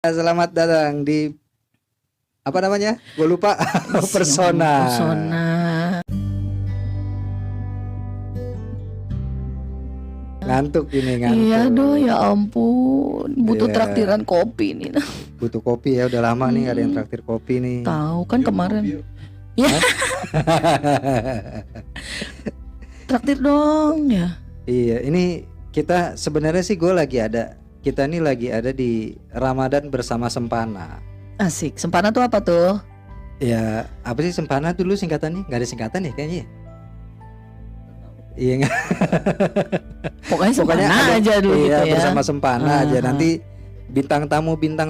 Selamat datang di apa namanya? Gue lupa. Persona. Persona. Ngantuk ini ngantuk. Iya doh, ya ampun. Butuh Iya. traktiran kopi nih. Butuh kopi ya, udah lama nih gak ada yang traktir kopi nih. Tahu kan kemarin. Ya. Traktir dong ya. Iya, ini kita sebenarnya sih kita nih lagi ada di Ramadan bersama Sempana. Asik. Sempana tuh apa tuh? Ya, apa sih Sempana dulu singkatannya? Gak ada singkatan ya kayaknya. Iya nggak? Pokoknya Sempana aja dulu iya, gitu ya. bersama Sempana aja. Nanti bintang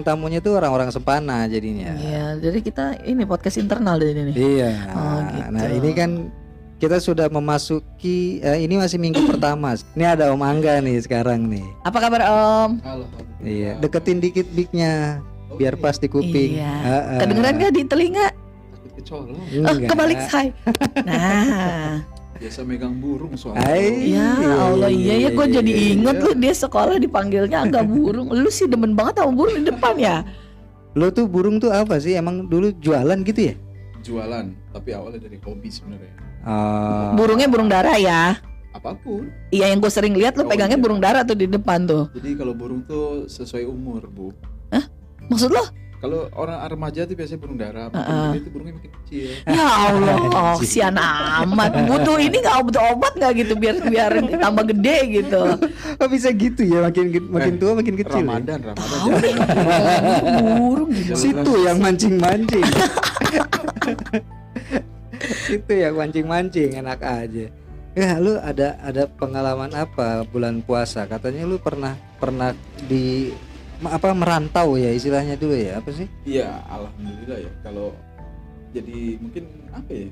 tamunya tuh orang-orang Sempana jadinya. Iya, jadi kita ini podcast internal deh ini nih. Iya. Oh, gitu. Nah ini kan kita sudah memasuki ini masih minggu pertama. Ini ada Om Angga nih sekarang nih. Apa kabar Om? Halo. Iya. Deketin dikit mic-nya biar pas di kuping. Iya. Kedengeran nggak di telinga? Takut kecolong. Enggak. Kebalik say. Nah. Biasa megang burung soalnya. Ya Allah, iya ya, gue jadi inget Iya. lu dia sekolah dipanggilnya agak burung. Lu sih demen banget sama burung di depan ya. Lo tuh burung tuh apa sih? Emang dulu jualan gitu ya? Jualan, tapi awalnya dari hobi sebenarnya. Burungnya burung dara ya. Apapun. Iya, yang gue sering lihat lu Oh, pegangnya iya. burung dara tuh di depan tuh. Jadi kalau burung tuh sesuai umur, Bu. Maksud lo? Kalau orang remaja tuh biasanya burung dara, makin gede tuh burungnya makin kecil. Ya Allah, kesian amat. Butuh ini nggak butuh obat nggak gitu biar tambah gede gitu. Oh bisa gitu ya, makin tua makin kecil. Ya? Ramadan. Tahu nih, burung gitu. Situ yang mancing-mancing. Itu yang mancing-mancing, enak aja. Ya, lu ada pengalaman apa bulan puasa? Katanya lu pernah di merantau ya istilahnya dulu ya, apa sih? Iya, alhamdulillah ya. Kalau jadi mungkin apa ya?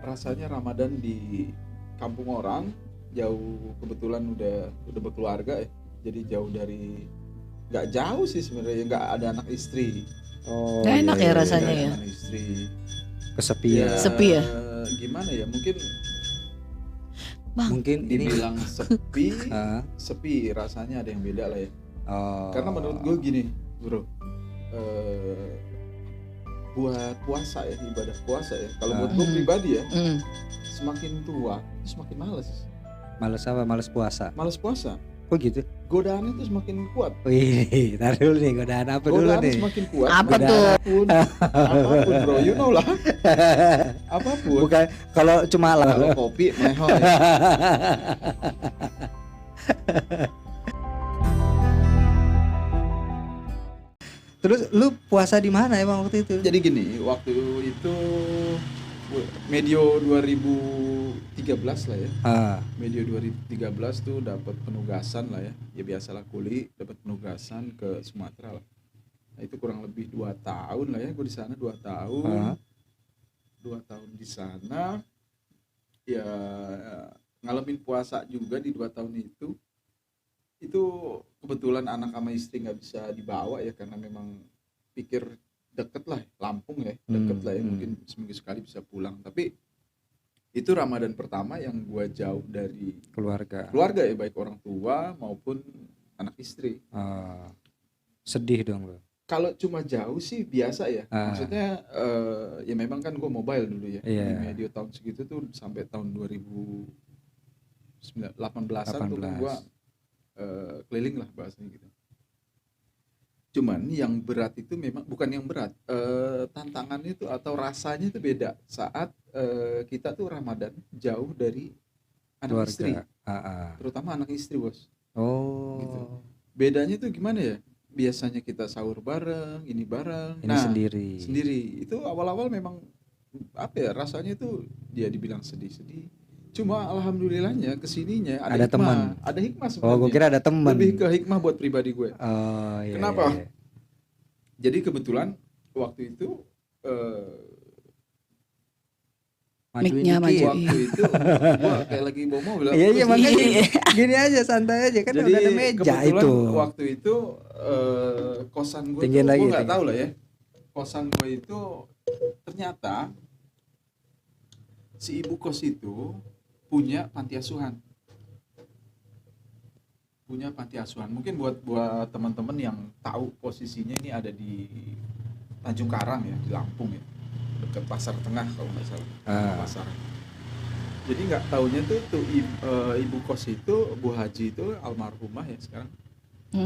Rasanya Ramadan di kampung orang jauh, kebetulan udah berkeluarga ya. Jadi jauh dari, nggak jauh sih sebenarnya, nggak ada anak istri. Oh, Nggak enak ya rasanya Nggak ada ya? anak istri. Kesepian. Sepi ya? Gimana ya? Mungkin Mungkin ini dibilang sepi, Ah, sepi rasanya ada yang beda lah ya. oh. Karena menurut gue gini, bro, buat puasa ya, ibadah puasa ya. Kalau buat gue pribadi ya, semakin tua semakin males. Males apa? Males puasa. Males puasa. Kok gitu? Godaannya tuh semakin kuat. Wih, taruh dulu nih, godaan apa dulu Godaannya nih? semakin kuat. Apa tuh? Apapun bro, you know lah. Apapun. Bukan kalau cuma Kalau kopi mehoy. Terus lu puasa di mana emang waktu itu? Jadi gini, waktu itu medio 2013 lah ya. Medio 2013 tuh dapat penugasan lah ya. Ya biasalah kuli, dapat penugasan ke Sumatera lah. Nah, itu kurang lebih 2 tahun lah ya, gue di sana 2 tahun. 2 tahun di sana. Ya ngalamin puasa juga di 2 tahun itu. Itu kebetulan anak sama istri nggak bisa dibawa ya, karena memang pikir deket lah, Lampung ya, deket lah ya, mungkin seminggu sekali bisa pulang. Tapi itu Ramadan pertama yang gua jauh dari Keluarga ya, baik orang tua maupun anak istri. sedih dong lo. Kalau cuma jauh sih biasa ya, maksudnya ya memang kan gua mobile dulu ya, di medio tahun segitu tuh sampai tahun 2018an tuh kan gua keliling lah bahasanya gitu. Cuman yang berat itu memang bukan yang berat, tantangannya itu atau rasanya itu beda saat kita tuh Ramadan jauh dari anak Keluarga. istri, terutama anak istri bos. Gitu. Bedanya tuh gimana ya? Biasanya kita sahur bareng, ini bareng, Ini sendiri. Itu awal-awal memang apa ya, rasanya itu dia dibilang sedih-sedih. Cuma alhamdulillahnya kesininya ada hikmah, teman. ada hikmah sebenarnya. Oh, gue kira ada teman. Lebih ke hikmah buat pribadi gue. Oh, iya. Kenapa? Iya. Jadi kebetulan waktu itu Mic-nya maju. waktu itu gua kayak lagi bawa mobil. Iya Terus makanya gini aja santai aja kan jadi udah ada meja kebetulan itu. waktu itu kosan gue tuh, Tinggiin lagi, gue nggak tinggiin. tahu lah ya. Kosan gue itu ternyata si ibu kos itu punya panti asuhan. punya panti asuhan. Mungkin buat teman-teman yang tahu posisinya ini ada di Tanjung Karang ya, di Lampung ya, dekat Pasar Tengah kalau nggak salah. Pasar. Jadi nggak taunya tuh ibu kos itu Bu Haji itu almarhumah ya sekarang.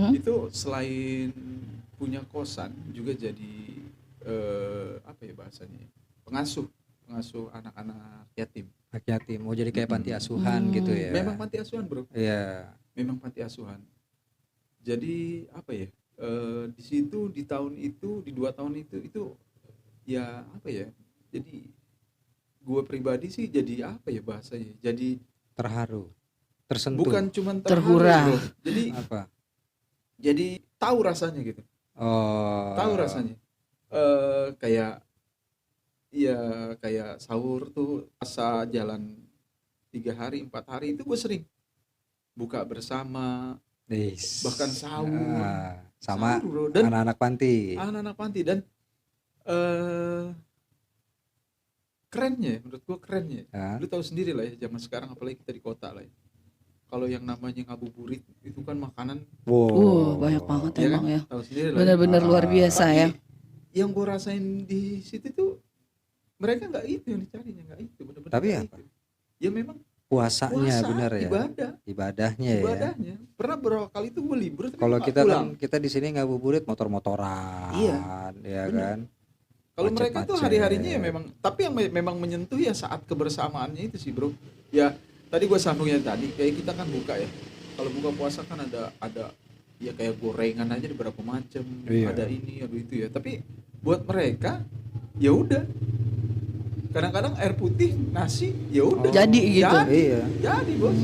Itu selain punya kosan juga jadi apa ya bahasanya? Pengasuh anak-anak yatim. Anak yatim. Mau jadi kayak panti asuhan gitu ya. Memang panti asuhan, Bro. Iya. Memang panti asuhan. Jadi apa ya? Di situ di tahun itu, di 2 tahun itu ya apa ya? Jadi gue pribadi sih jadi apa ya bahasanya? Jadi terharu, tersentuh. Bukan cuma terhura. Bro. Jadi apa? Jadi tahu rasanya gitu. Oh. Tahu rasanya. Kayak ya kayak sahur tuh masa jalan 3 hari 4 hari itu gue sering buka bersama, bahkan sahur sama sahur, bro. Dan anak-anak panti. Anak-anak panti dan kerennya, menurut gue kerennya. Lu tahu sendiri lah ya zaman sekarang apalagi kita di kota lah ya. Kalau yang namanya ngabuburit itu kan makanan banyak banget ya emang kan? ya. Tahu sendiri lah. Benar-benar luar biasa tapi ya. Yang gue rasain di situ tuh mereka nggak itu yang dicarinya, nggak itu benar-benar. Tapi apa? itu. Ya memang puasanya benar ya. Ibadahnya ya. Pernah beberapa kali itu gue libur. Kalau kita pulang. Kan kita di sini ngabuburit motor-motoran, ya kan. Kalau mereka tuh hari-harinya ya memang, tapi yang memang menyentuh ya saat kebersamaannya itu sih, bro. Ya tadi gue sambungnya tadi, kayak kita kan buka ya. Kalau buka puasa kan ada ya kayak gorengan aja ada berapa macam, ada ini, ada itu ya. Tapi buat mereka ya udah. Kadang-kadang air putih, nasi, ya udah. Jadi gitu. Jadi, Bos.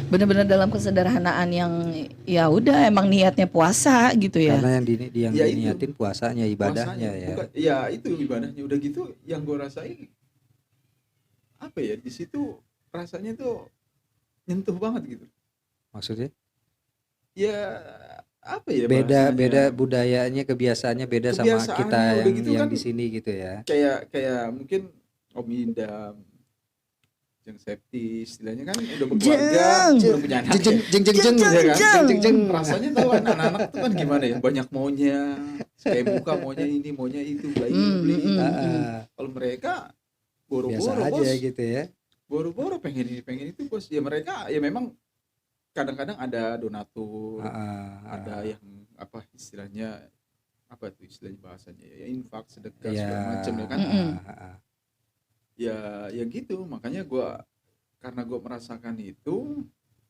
Benar-benar dalam kesederhanaan yang ya udah emang niatnya puasa gitu ya. Karena yang diniatin puasanya, ibadahnya ya. Bukan, ya itu ibadahnya udah gitu. Yang gue rasain apa ya, di situ rasanya tuh nyentuh banget gitu. Maksudnya? Ya apa ya? Beda budayanya, kebiasaannya beda sama kita gitu yang kan, di sini gitu ya. Kayak mungkin Om Indam, yang safety istilahnya kan udah berkeluarga, belum punya anak. Jeng. Rasanya tahu anak-anak tuh kan gimana ya? Banyak maunya, kayak buka maunya ini, maunya itu, beli itu. Kalau mereka boro-boro biasa aja bos. Gitu ya. Boro-boro pengen ini pengen itu bos. Ya mereka ya memang kadang-kadang ada donatur, ada yang apa istilahnya, apa tuh istilahnya bahasanya ya, infak, sedekah segala macam ya kan. Ya gitu, makanya karena gue merasakan itu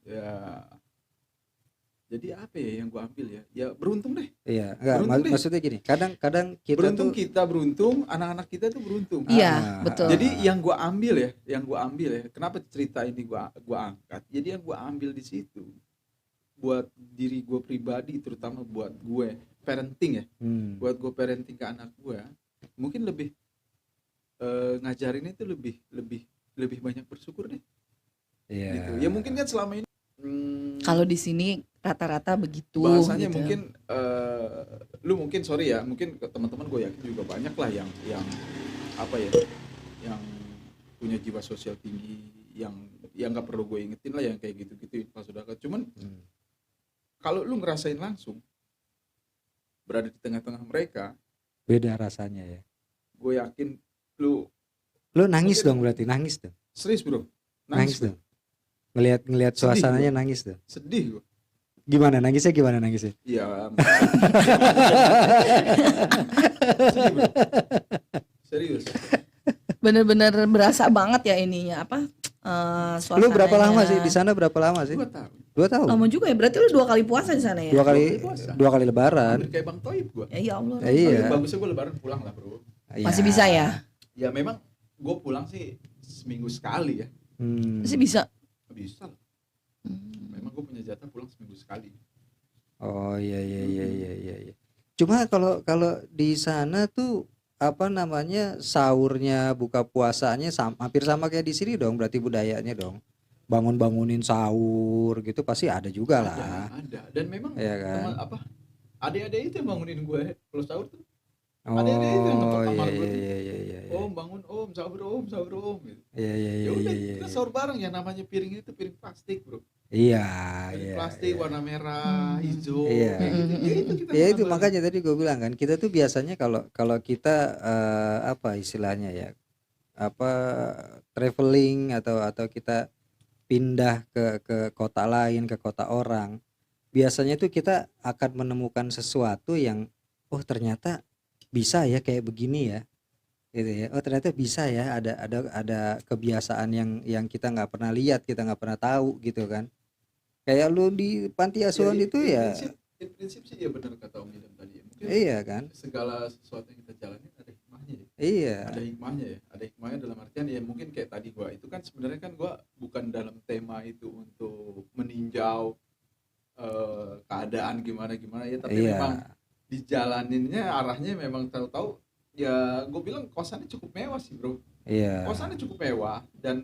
ya, jadi apa ya yang gue ambil ya beruntung deh. Iya, maksudnya gini, kadang kita beruntung, kita beruntung, anak-anak kita tuh beruntung. Iya, betul. Jadi yang gue ambil ya, kenapa cerita ini gue angkat, jadi yang gue ambil di situ buat diri gue pribadi, terutama buat gue parenting ya, buat gue parenting ke anak gue, mungkin lebih ngajarin itu lebih banyak bersyukur deh. Gitu. Ya mungkin kan selama ini kalau di sini rata-rata begitu bahasanya gitu. Mungkin lu mungkin sorry ya, mungkin teman-teman gue yakin juga banyak lah yang apa ya, yang punya jiwa sosial tinggi, yang nggak perlu gue ingetin lah yang kayak gitu-gitu pas sudah. Cuman kalau lu ngerasain langsung berada di tengah-tengah mereka, beda rasanya ya. Gue yakin lu nangis dong, berarti nangis dong. Serius bro, nangis dong. Ngelihat suasananya sedih, nangis dong. Sedih gue. Gimana nangisnya? Iya. Sedih bro. Serius. Bener-bener berasa banget ya ininya apa? Suasananya. Lu berapa lama sih di sana? 2 tahun. Lama juga ya. Berarti lu 2 kali puasa di sana ya? 2 kali lebaran. Hampir kayak Bang Toib gue. Ya Allah. Iya. Bagusnya gue lebaran pulang lah bro. Masih bisa ya? Ya memang gue pulang sih seminggu sekali ya. Masih bisa? Bisa. Memang gue punya jatah pulang seminggu sekali. Oh iya. Cuma kalau di sana tuh apa namanya, sahurnya, buka puasanya hampir sama kayak di sini dong, berarti budayanya dong. Bangunin sahur gitu pasti ada juga lah. Ada. Dan memang ya kan? Adik-adik itu yang bangunin gue kalau sahur tuh. Oh ada itu yang ngetok kamar gue. Iya. Om bangun, om sahur om gitu. Iya. Ya udah kita sahur bareng ya, namanya piring itu piring plastik bro. Iya, Dari iya, plastik iya. warna merah, hijau, Iya. kayak gitu. Ya itu kita Ya itu menambah. makanya tadi gue bilang kan, kita tuh biasanya kalau kalau kita apa istilahnya ya, apa traveling atau kita pindah ke kota lain, ke kota orang, biasanya tuh kita akan menemukan sesuatu yang oh ternyata bisa ya kayak begini ya, gitu ya. Oh ternyata bisa ya, ada kebiasaan yang kita nggak pernah lihat, kita nggak pernah tahu gitu kan. Kayak lu di panti Ya asuhan itu ya, in prinsip sih ya benar kata Om Idam tadi ya. Mungkin iya kan, segala sesuatu yang kita jalani ada hikmahnya ya. iya, Ada hikmahnya ya. Ada hikmahnya dalam artian ya mungkin kayak tadi gua itu kan sebenarnya kan gua bukan dalam tema itu untuk meninjau keadaan gimana ya, tapi memang iya, dijalaninnya arahnya memang tahu-tahu ya gue bilang kosannya cukup mewah sih bro, iya. kosannya cukup mewah dan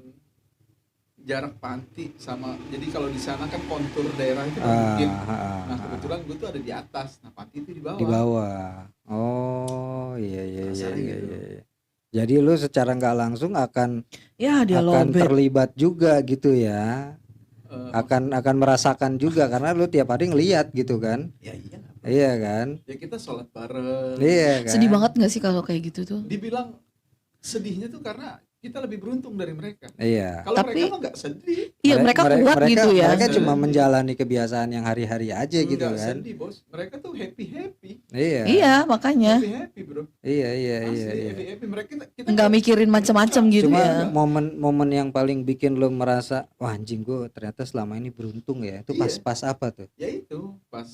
jarak panti sama, jadi kalau di sana kan kontur daerah itu kan mungkin, nah kebetulan gue tuh ada di atas, nah panti itu di bawah. Di bawah. Oh iya iya iya Rasanya iya. gitu. Iya. Jadi lu secara nggak langsung akan Ya dia akan lobet. terlibat juga gitu ya. Akan merasakan juga karena lu tiap hari ngeliat gitu kan. Ya iya lah, bro. Iya kan? Ya kita sholat bareng. Iya kan? Sedih banget gak sih kalau kayak gitu tuh? Dibilang sedihnya tuh karena kita lebih beruntung dari mereka. Iya. Kalau Tapi- mereka mah nggak sedih. Iya mereka kuat gitu ya. Mereka cuma Sedih. menjalani kebiasaan yang hari-hari aja gitu Nggak kan. sedih bos, mereka tuh happy Iya. Iya makanya happy bro. Iya iya Asli iya. Iya. happy mereka kita nggak mikirin macam-macam gitu Cuma ya. momen-momen yang paling bikin lo merasa wah anjing gue ternyata selama ini beruntung ya. Itu Iya. pas apa tuh? ya itu pas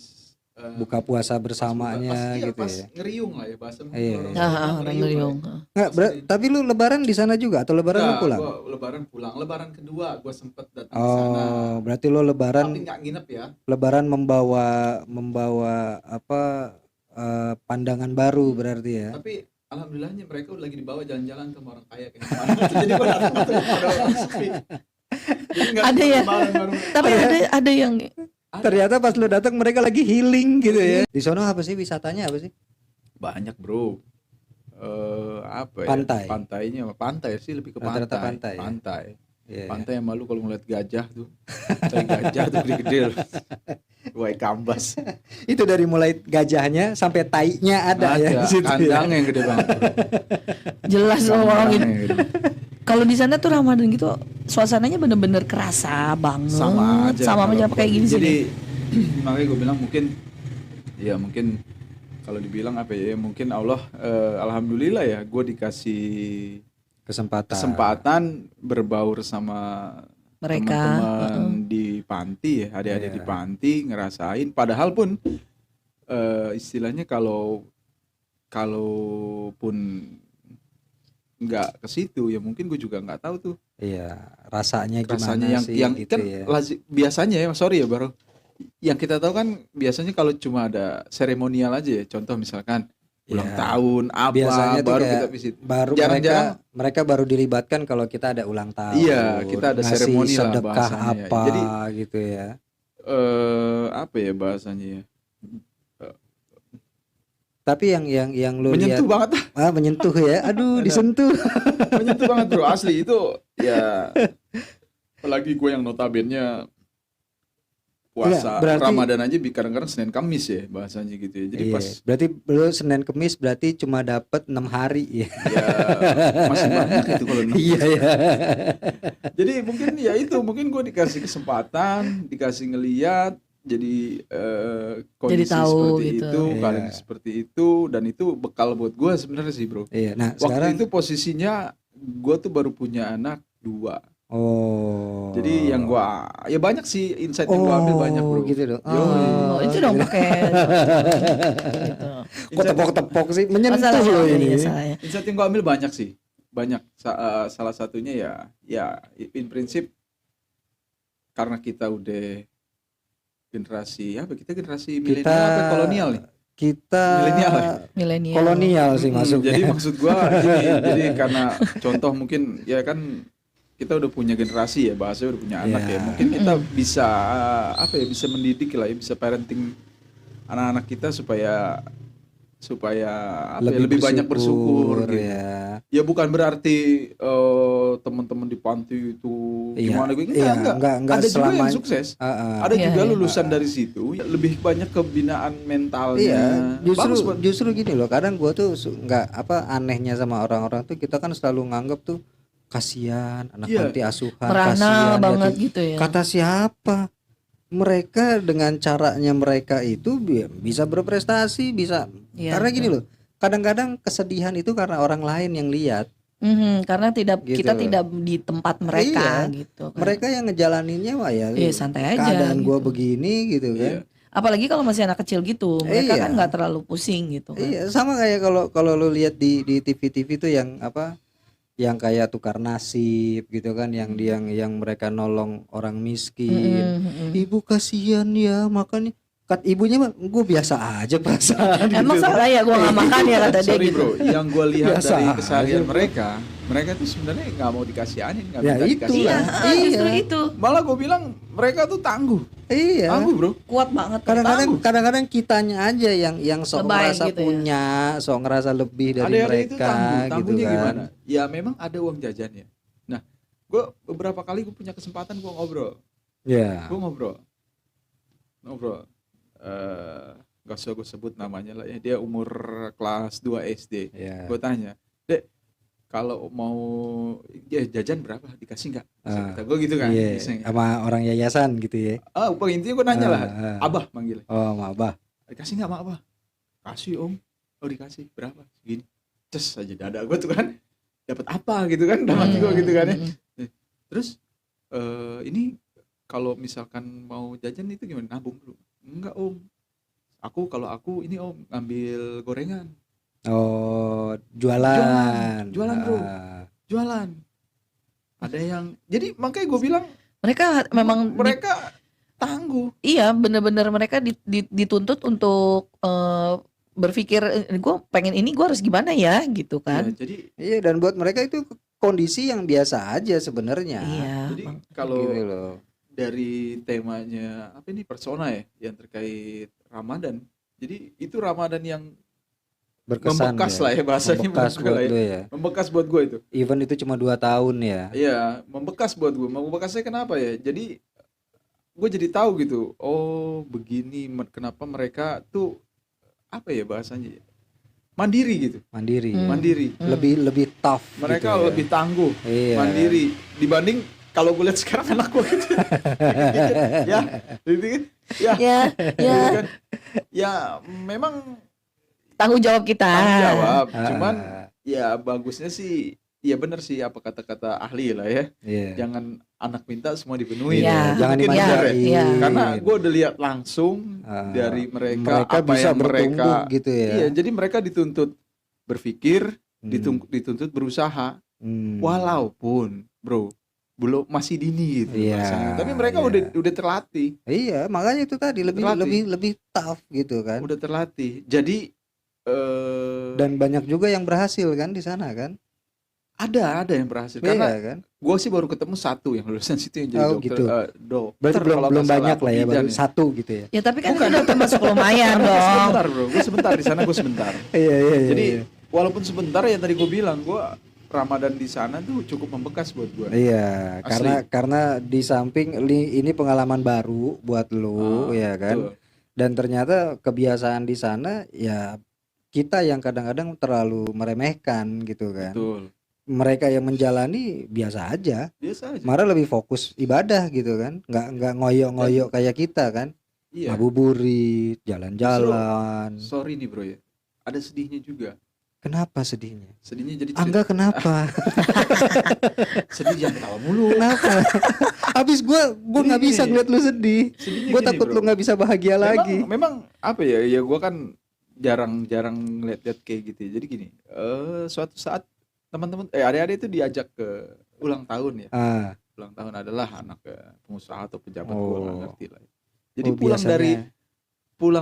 Buka puasa bersamanya pas, gitu pas ya. ngeriung lah ya bahasa Iya. orang Orang ngeriung. Nggak, tapi lu lebaran di sana juga atau lebaran lu pulang? Gua lebaran pulang, lebaran kedua gua sempet datang ke sana, Oh, berarti lu lebaran tapi nggak nginep ya. membawa apa pandangan baru berarti ya. Tapi alhamdulillahnya mereka udah lagi dibawa jalan-jalan sama orang kaya kayak kemarin. Jadi gua datang tuh ada orang sepi. Jadi nggak Ada sempet ya? lebaran baru. Tapi ada yang Ternyata pas lu datang mereka lagi healing gitu ya. Di sono apa sih wisatanya apa sih? Banyak bro. Apa ya? Pantai. Pantainya pantai sih, lebih ke Rata-rata pantai. pantai ya? Pantai. Iya. Pantai yang malu kalau ngeliat gajah tuh. Tai gajah tuh gede-gede. Wah, kambas. Itu dari mulai gajahnya sampai tainya ada ya di situ ya. Kandang yang gede banget. jelas orang Kandang ini. yang gede. Kalau di sana tuh Ramadan gitu suasananya bener-bener kerasa banget. Sama aja kalau- kayak gini jadi sih. makanya gue bilang mungkin kalau dibilang apa ya, mungkin Allah alhamdulillah ya gue dikasih kesempatan berbaur sama Mereka. teman-teman di panti ya, adik-adik Iya. di panti ngerasain, padahal pun istilahnya kalaupun nggak ke situ ya mungkin gue juga nggak tahu tuh Iya, rasanya gimana rasanya sih yang gitu kan ya. biasanya ya, sorry ya baru yang kita tahu kan biasanya kalau cuma ada seremonial aja ya, contoh misalkan ulang Iya. tahun apa Biasanya tuh baru kayak kita visit. Baru Jarang-jarang. mereka baru dilibatkan kalau kita ada ulang tahun. Iya, kita ada ngasih seremoni lah sedekah bahasanya ya. apa Jadi, gitu ya. Apa ya bahasanya ya, Tapi yang lu menyentuh lihat banget menyentuh ya. Aduh, disentuh. menyentuh banget bro, asli itu ya, apalagi gue yang notabene puasa Iya, berarti- Ramadan aja kadang-kadang Senin Kamis ya bahasanya gitu ya, jadi Iya, pas berarti lu Senin Kemis berarti cuma dapat 6 hari ya. ya masih banyak itu kalau Iya ya. jadi mungkin gue dikasih kesempatan, dikasih ngeliat, jadi kondisi Jadi tahu seperti gitu. itu, Iya. keadaan seperti itu, dan itu bekal buat gue sebenarnya sih bro. Iya, nah Waktu sekarang itu posisinya gue tuh baru punya anak 2. oh. Jadi yang gue ya banyak sih insight yang gue ambil banyak bro. gitu dong. Oh, itu dong pakai gitu. Kok tepok-tepok sih menyentuh Masalahnya, loh iya, ini. salahnya. Insight yang gue ambil banyak sih, banyak. Salah satunya ya in prinsip karena kita udah generasi milenial apa kolonial nih? Kita Milenial ya? Milenial. kolonial sih masuknya. Jadi maksud gua jadi karena contoh mungkin ya kan kita udah punya generasi ya, bahasanya udah punya anak Iya. ya. Mungkin kita bisa bisa mendidik lah ya, bisa parenting anak-anak kita supaya lebih banyak bersyukur gitu. ya. Ya bukan berarti teman-teman di panti itu Iya, gimana gitu, iya, enggak. enggak Ada juga yang selamanya. sukses. Heeh. Ada Iya, juga iya. lulusan dari situ lebih banyak kebinaan mentalnya. Iya, Bagus buat justru gini loh. Kadang gua tuh nggak apa anehnya sama orang-orang tuh, kita kan selalu nganggap tuh kasihan anak Iya. panti asuhan, Merana kasihan banget yatim. gitu ya. Kata siapa? Mereka dengan caranya mereka itu bisa berprestasi, bisa. Iya, Karena gini betul. loh. Kadang-kadang kesedihan itu karena orang lain yang lihat. Karena Gitu kita loh. tidak di tempat mereka Iya. gitu kan. Mereka yang ngejalaninnya wah ya Santai aja keadaan gua gitu. begini gitu kan. Iya. Apalagi kalau masih anak kecil gitu, mereka Iya. kan nggak terlalu pusing gitu kan. Iya, sama kayak kalau lu lihat di TV-TV tuh yang apa? Yang kayak tukar nasib gitu kan, yang mereka nolong orang miskin. Ibu kasihan ya, makanya ibunya mah gue biasa aja perasaan Emang gitu. salah ya gua nggak makan ya kata dia Sorry gitu. bro, yang gue lihat Biasa dari aja, keseharian bro. mereka tuh sebenarnya nggak mau dikasihanin, nggak Ya minta itu Iya, dikasihanin. justru Iya. itu Malah gue bilang mereka tuh tangguh Iya. bro. kuat banget. Kadang-kadang kitanya aja yang sok Lebay ngerasa gitu ya. punya, sok ngerasa lebih dari Ada-ada itu mereka tangguh, gitu tangguhnya kan. gimana? Ya memang ada uang jajannya. Nah, gue beberapa kali gue punya kesempatan gue ngobrol. Ya. Gue ngobrol. Gak usah gue sebut namanya lah ya. Dia umur kelas 2 SD. Ya. Gue tanya, Dek, kalau mau ya jajan berapa? Dikasih nggak? Kata gue gitu kan. Iya, Bisa nggak? sama orang yayasan gitu ya. Intinya gue nanya lah. Ah. Abah manggil. Oh, maaf, Bah. Dikasih nggak mak Abah? Kasih om. Oh dikasih. Berapa? Segini. Ces aja dada gue tuh kan. Dapat apa gitu kan? Dapat gue gitu kan ya. Terus ini kalau misalkan mau jajan itu gimana? Nabung dulu? Enggak om. Kalau aku ini om ngambil gorengan. Oh, jualan. Jualan, bro. Ah. Jualan. Ada yang jadi makanya gue bilang Mereka memang mereka tangguh. iya bener-bener mereka dituntut untuk berpikir gue pengen ini gue harus gimana ya gitu kan. Ya, jadi Iya, dan buat mereka itu kondisi yang biasa aja sebenarnya. Iya. jadi kalau Gitu loh. dari temanya apa ini persona ya yang terkait Ramadan. Jadi itu Ramadan yang Berkesan membekas ya. lah ya bahasanya, Membekas membekas buat lah ya. lu ya. Membekas buat gue itu. Even itu cuma 2 tahun ya. Iya, membekas buat gue. Membekasnya kenapa ya? Jadi gue jadi tahu gitu. Oh, begini kenapa mereka tuh apa ya bahasanya? Mandiri gitu. Mandiri. Mandiri. Lebih tough Mereka gitu ya. lebih tangguh, Iya. mandiri dibanding kalau gue lihat sekarang anak gue gitu. Ya, gitu kan? Ya, Ya, gitu ya kan? Ya, memang tanggung jawab kita. tanggung jawab. Ah. Cuman ya bagusnya sih, ya benar sih apa kata-kata ahli lah ya. Iya. Jangan anak minta semua dipenuhi. Iya. Jangan Mungkin Iya, benar ya. iya. Karena gue udah lihat langsung Ah. dari mereka apa bisa yang mereka bertumbuh gitu ya. Iya, jadi mereka dituntut berpikir, Hmm. dituntut berusaha. Hmm. Walaupun bro belum masih dini gitu Iya, bahasanya. Tapi mereka iya. udah terlatih, Iya, makanya itu tadi lebih Terlatih. lebih tough gitu kan. udah terlatih. Jadi Dan banyak juga yang berhasil kan di sana kan. ada yang berhasil Iya karena kan. gue sih baru ketemu satu yang lulusan situ yang jadi Oh, dokter. gitu. Dokter Berarti belum kalau belum nggak salah, banyak lah ya, bidan baru satu gitu ya. Ya tapi kan itu udah termasuk lumayan Karena gue dong. sebentar bro, gue sebentar di sana, gue sebentar. Iya. Jadi walaupun sebentar ya tadi gue bilang gue Ramadan di sana tuh cukup membekas buat gue. Iya, Asli. karena di samping ini pengalaman baru buat lu ya kan. Dan ternyata kebiasaan di sana ya kita yang kadang-kadang terlalu meremehkan gitu kan. Betul. Mereka yang menjalani biasa aja, Biasa aja. malah lebih fokus ibadah gitu kan. Nggak ngoyok-ngoyok kayak kita kan. Iya. Ngabuburit, jalan-jalan. Sorry nih bro ya. Ada sedihnya juga. Kenapa sedihnya? Sedihnya jadi Angga kenapa? sedih jangan ketawa mulu. Kenapa? Habis gua nggak Gini, bisa gini. ngeliat lu sedih. Sedihnya Gue gini, takut bro. lu nggak bisa bahagia lagi. Memang apa ya? Ya gue kan jarang ngeliat kayak gitu. Jadi gini, suatu saat teman-teman, adik-adik itu diajak ke ulang tahun ya. Ah, Ulang tahun adalah anak pengusaha atau pejabat, gue nggak Oh. ngerti lah. Jadi oh, pulang biasanya.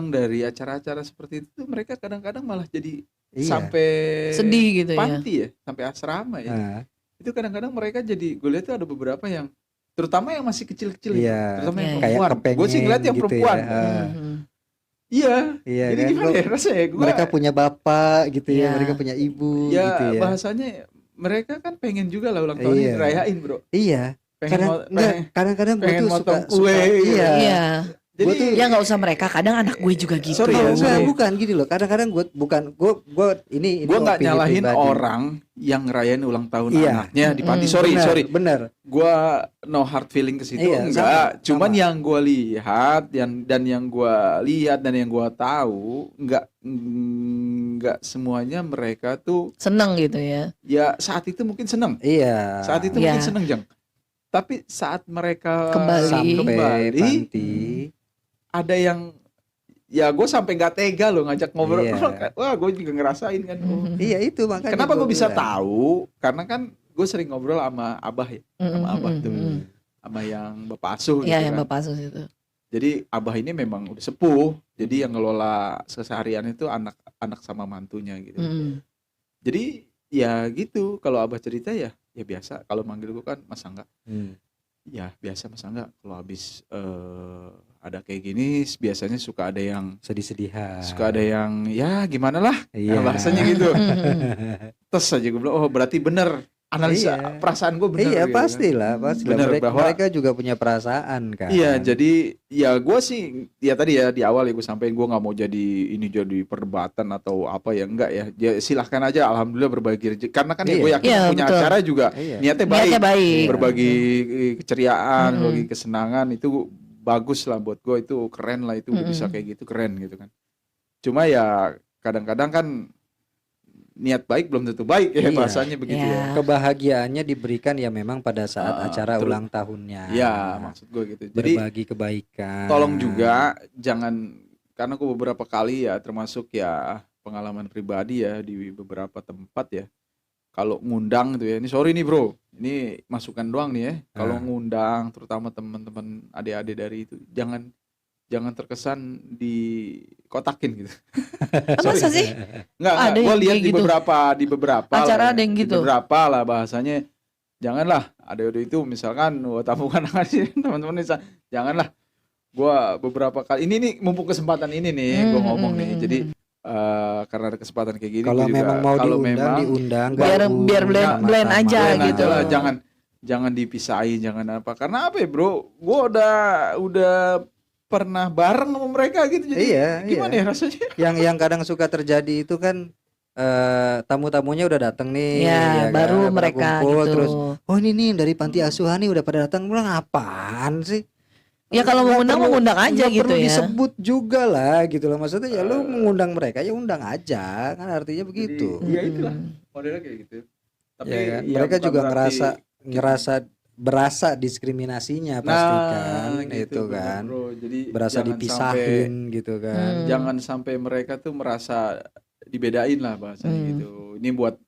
dari acara-acara seperti itu, mereka kadang-kadang malah jadi Iya. sampai Sedih gitu ya. panti ya, sampai asrama ya. Ah, Itu kadang-kadang mereka jadi, gue lihat tuh ada beberapa yang, terutama yang masih kecil-kecil, itu, Iya. terutama yang Iya, iya. kayak perempuan. kepengen Gue sih ngeliat yang gitu perempuan. ya. Ah, Mhm. Iya. iya Jadi kan. gimana ya rasanya? Gua, Mereka punya bapak gitu ya, Iya. mereka punya ibu ya gitu ya. bahasanya mereka kan pengen juga lah ulang tahun Iya. dirayain, Bro. Iya. Pengen Kadang-kadang gue tuh motong suka kue. iya. Iya. Jadi Ya nggak usah mereka, kadang anak gue juga gitu. Sorry ya, Enggak, sorry. bukan gini loh. Kadang-kadang gue ini gue nggak opini nyalahin pribadi. orang yang ngerayain ulang tahun Iya. anaknya di panti. Sorry, Bener, sorry. bener. Gue no hard feeling ke situ, Iya, enggak. sama, Cuman sama. yang gue lihat dan yang gue lihat dan yang gue tahu, enggak semuanya mereka tuh Seneng gitu ya. ya saat itu mungkin seneng. Iya. Saat itu Iya. mungkin seneng, Jang. Tapi saat mereka Kembali. sampai kembali, panti. ada yang ya gue sampai nggak tega loh ngajak ngobrol. Iya. Wah, gue juga ngerasain kan. Oh. Iya itu makanya. Kenapa gue gua bisa bilang. tahu? Karena kan gue sering ngobrol sama Abah ya, sama Abah tuh, Mm. sama yang Bapak Asuh Iya, gitu yang kan. Bapak Asus itu. Jadi Abah ini memang udah sepuh, jadi yang ngelola keseharian itu anak-anak sama mantunya gitu. Mm. Jadi ya gitu, kalau Abah cerita ya biasa. Kalau manggil gue kan Mas Angga, ya biasa Mas Angga. Kalau habis ada kayak gini, biasanya suka ada yang Sedih-sedihan. ya gimana lah, Iya. bahasanya gitu. Mm. Terus aja gue bilang, oh berarti bener analisa Iya. perasaan gue bener. Iya gitu kan. pastilah. Bener, bahwa- mereka juga punya perasaan kan. Iya, jadi ya gue sih ya tadi ya di awal ya gue sampein gue nggak mau jadi perdebatan atau apa ya, enggak ya. Ya silahkan aja, alhamdulillah berbagi rezeki. Karena kan ya Iya. gue yakin Iya, punya betul. acara juga Iya. niatnya baik, Niatnya baik. berbagi keceriaan, Mm-mm. berbagi kesenangan itu bagus lah buat gue, itu keren lah, itu udah bisa Mm-mm. kayak gitu, keren gitu kan. Cuma ya kadang-kadang kan niat baik belum tentu baik ya, Iya. bahasanya begitu ya. Iya. Kebahagiaannya diberikan ya memang pada saat acara terus- ulang tahunnya. Ya maksud gue gitu. Jadi Berbagi kebaikan. tolong juga jangan, karena aku beberapa kali ya termasuk ya pengalaman pribadi ya di beberapa tempat ya, kalau ngundang tuh ya, ini sorry nih bro, ini masukan doang nih ya, kalau ngundang terutama teman-teman adik-adik dari itu jangan terkesan dikotakin gitu. Masa sih? Enggak, Ada gue yang lihat kayak di gitu. beberapa Acara lah, ada yang di gitu. beberapa lah bahasanya, janganlah ada itu misalkan tamukan sih teman-teman bisa, janganlah. Gua beberapa kali ini nih mumpung kesempatan ini nih gua ngomong nih, jadi karena ada kesempatan kayak gini Kalau gua juga, memang mau kalau diundang, memang diundang. Biar- gabung biar blend sama-sama. aja blend gitu. lah, jangan dipisahin, jangan apa, karena apa ya bro, gua udah pernah bareng sama mereka gitu, jadi Iya, gimana iya. ya rasanya. Yang kadang suka terjadi itu kan tamu-tamunya udah datang nih, Ya, ya baru kan, pada mereka kumpul, gitu. terus oh ini nih dari panti asuhan nih udah pada datang, bilang apaan sih? Ya kalau Nggak mengundang perlu- mengundang aja nggak gitu perlu ya. disebut juga lah gitu loh, maksudnya ya lu mengundang mereka ya undang aja, kan artinya begitu. Jadi, ya itulah modelnya kayak gitu. Tapi Ya kan? ya Mereka bukan juga berarti berasa diskriminasinya pasti kan, itu bener, kan. bro. Jadi Berasa jangan dipisahin gitu kan. jangan sampai mereka tuh merasa dibedain lah bahasanya gitu. Ini buat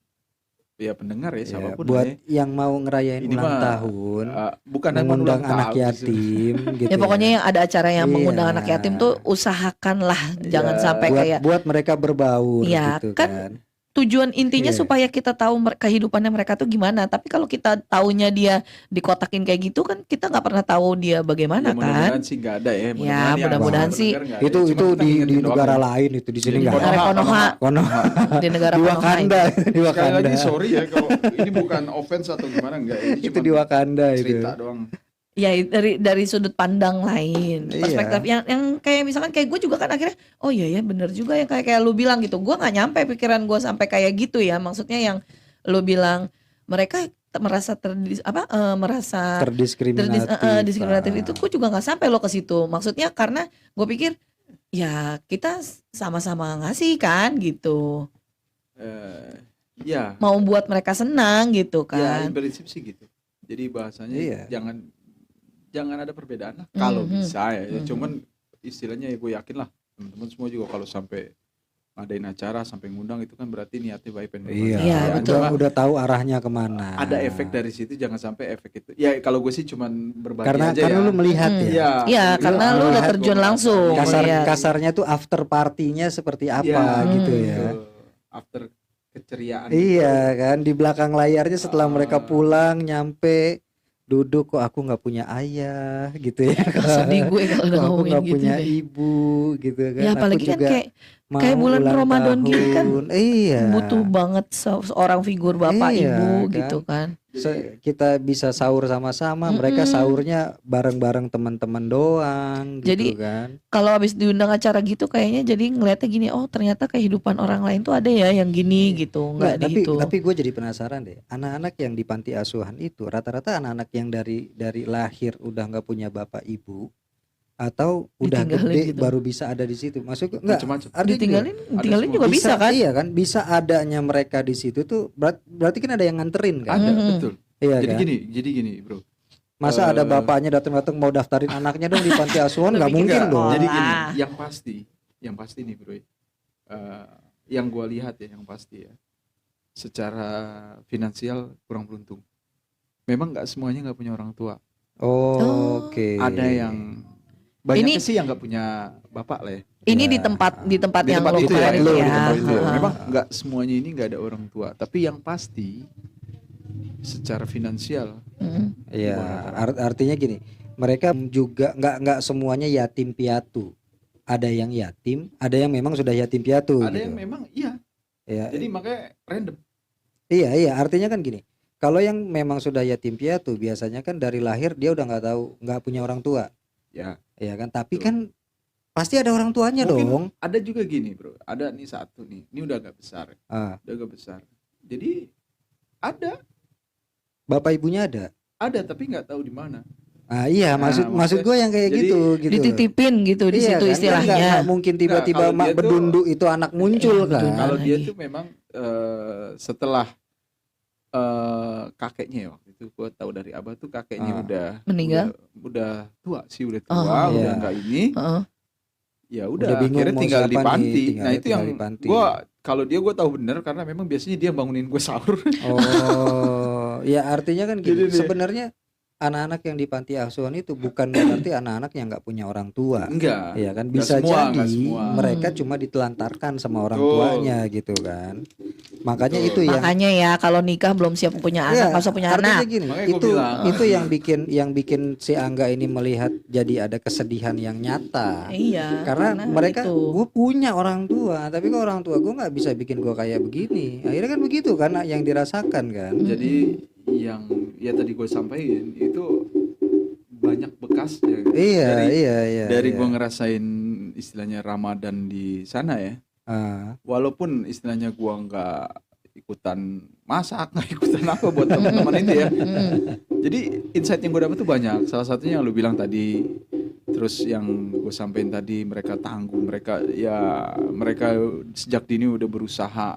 ya pendengar ya, Ya, siapapun buat lah ya. yang mau ngerayain Ini ulang mah, tahun, bukan mengundang ulang anak tahun, yatim gitu. Ya pokoknya yang ada acara yang Iya. mengundang anak yatim tuh usahakanlah jangan Iya. sampai buat kayak buat mereka berbaur Iya, gitu kan kan. tujuan intinya Iya. supaya kita tahu kehidupannya mereka tuh gimana. Tapi kalau kita taunya dia dikotakin kayak gitu kan kita nggak pernah tahu dia Ya, bagaimana mudah-mudahan kan. sih nggak ada ya. Ya, mudah-mudahan sih. pendengar nggak ada. Itu Cuma kita di ngingetin doang negara ya. lain, itu di sini Di nggak Konoha, ada. Konoha. Konoha Di negara di Konoha Wakanda, itu. di Sekali Wakanda. lagi sorry ya kalau ini bukan offense atau gimana, enggak, ini Itu cuma di Wakanda itu. cerita doang. Ya dari sudut pandang lain, Iya. perspektif yang kayak misalkan kayak gue juga kan akhirnya oh iya ya bener juga yang kayak lu bilang gitu. Gue nggak nyampe pikiran gue sampai kayak gitu ya. Maksudnya yang lu bilang mereka merasa merasa diskriminatif itu gue juga nggak sampai lo ke situ. Maksudnya karena gue pikir ya kita sama-sama ngasih kan gitu, Ya, mau buat mereka senang gitu ya kan. prinsip sih gitu. Jadi bahasanya Iya. jangan ada perbedaan lah kalau Mhm. bisa ya. Mhm. Cuman istilahnya ya gue yakin lah teman-teman semua juga kalau sampai ngadain acara sampai ngundang itu kan berarti niatnya baik pengen Iya, Iya, bermanfaat. betul. Cuma udah tahu arahnya kemana. ada efek dari situ, jangan sampai efek itu. Ya kalau gue sih cuman berbagi aja karena ya. lu melihat Hmm. ya. Iya, karena lu udah terjun langsung. Iya. Kasarnya tuh after partinya seperti apa Iya, gitu Hmm. ya. betul. After keceriaan. Iya kan, di belakang layarnya setelah mereka Ah. pulang nyampe duduk, kok aku nggak punya ayah gitu ya. Sedih gue kalau udah Kok aku ngomongin nggak gitu punya deh. ibu gitu kan. Ya Aku apalagi kan juga kayak Kayak bulan ulang Ramadan gini kan tahun. Iya. butuh banget seorang figur bapak Iya, ibu kan? gitu kan. Kita bisa sahur sama-sama, mereka sahurnya bareng-bareng teman-teman doang Jadi gitu kan. kalau habis diundang acara gitu kayaknya jadi ngeliatnya gini, oh ternyata kehidupan orang lain tuh ada ya yang gini gitu, Enggak, nggak di itu. tapi gue jadi penasaran deh. Anak-anak yang di panti asuhan itu rata-rata anak-anak yang dari lahir udah nggak punya bapak ibu atau udah Ditinggalin gede gitu. baru bisa ada di situ. Maksud gue enggak, Macam-macam. artinya gini, Ditinggalin juga bisa kan? Iya kan, bisa adanya mereka di situ tuh berarti kan ada yang nganterin kan? Ada, betul. Iya Jadi kan? gini, Bro. Masa ada bapaknya datang-datang mau daftarin anaknya dong di panti asuhan, nggak Lebih ke mungkin sekolah. dong. Jadi gini, yang pasti nih, Bro. Yang gua lihat ya, yang pasti ya. Secara finansial kurang beruntung. Memang nggak semuanya nggak punya orang tua. Oh, oke. Ada yang banyaknya sih yang nggak punya bapak lah ya. Ini Ya. di tempat Di yang tempat lo itu kemarin ya, itu di ya. tempat itu ya. Heeh. Memang nggak semuanya ini nggak ada orang tua. Tapi yang pasti secara finansial Iya, Wah. artinya gini, mereka juga nggak semuanya yatim piatu. Ada yang yatim, ada yang memang sudah yatim piatu. ada gitu. yang memang iya. Ya, Jadi makanya random. iya, artinya kan gini. Kalau yang memang sudah yatim piatu, biasanya kan dari lahir dia udah nggak tahu, nggak punya orang tua, Ya. ya kan? Tapi Betul. kan pasti ada orang tuanya Mungkin dong. ada juga gini, Bro. Ada nih satu nih. Ini udah agak besar. Ah, Udah agak besar. Jadi ada bapak ibunya ada. tapi nggak tahu di mana. Ah, iya, Nah, maksud maksudnya- gue yang kayak jadi gitu loh. Dititipin gitu di Iya situ kan? Kan istilahnya. nggak mungkin tiba-tiba kalau mak dia tuh- bedundu itu anak muncul Iya, kan. betul. Kalau dia lagi. tuh memang setelah kakeknya ya, waktu itu gue tahu dari abah tuh kakeknya Ah. udah Meninggal? udah tua sih, udah tua, Oh. udah Iya. nggak ini. Heeh. Ya Udah udah, bingung akhirnya mau tinggal di siapa nih, panti. tinggalnya Nah itu tinggal yang di panti. gue, kalau dia gue tahu bener karena memang biasanya dia bangunin gue sahur. Oh, ya artinya kan gini. Jadi dia- Sebenarnya anak-anak yang di panti asuhan itu bukan berarti anak-anak yang nggak punya orang tua. Enggak. Iya kan, Nggak bisa semua, jadi nggak semua. mereka cuma ditelantarkan sama orang Betul. tuanya gitu kan. Makanya Betul. itu yang Makanya ya kalau nikah belum siap punya anak, Iya, nggak usah punya artinya anak. gini, Makanya gua itu bilang. itu yang bikin si Angga ini melihat jadi ada kesedihan yang nyata. Iya. Karena mereka itu. gue punya orang tua, tapi kok orang tua gue nggak bisa bikin gue kayak begini. Akhirnya kan begitu kan yang dirasakan kan. Jadi yang ya tadi gue sampaikan itu banyak bekas ya. Iya. Dari iya. gue ngerasain istilahnya Ramadan di sana ya. Ah, Walaupun istilahnya gue nggak ikutan masak, nggak ikutan apa buat teman-teman itu ya. Jadi insight yang gue dapet tuh banyak. Salah satunya yang lu bilang tadi. Terus yang gue sampein tadi, mereka tangguh, mereka sejak dini udah berusaha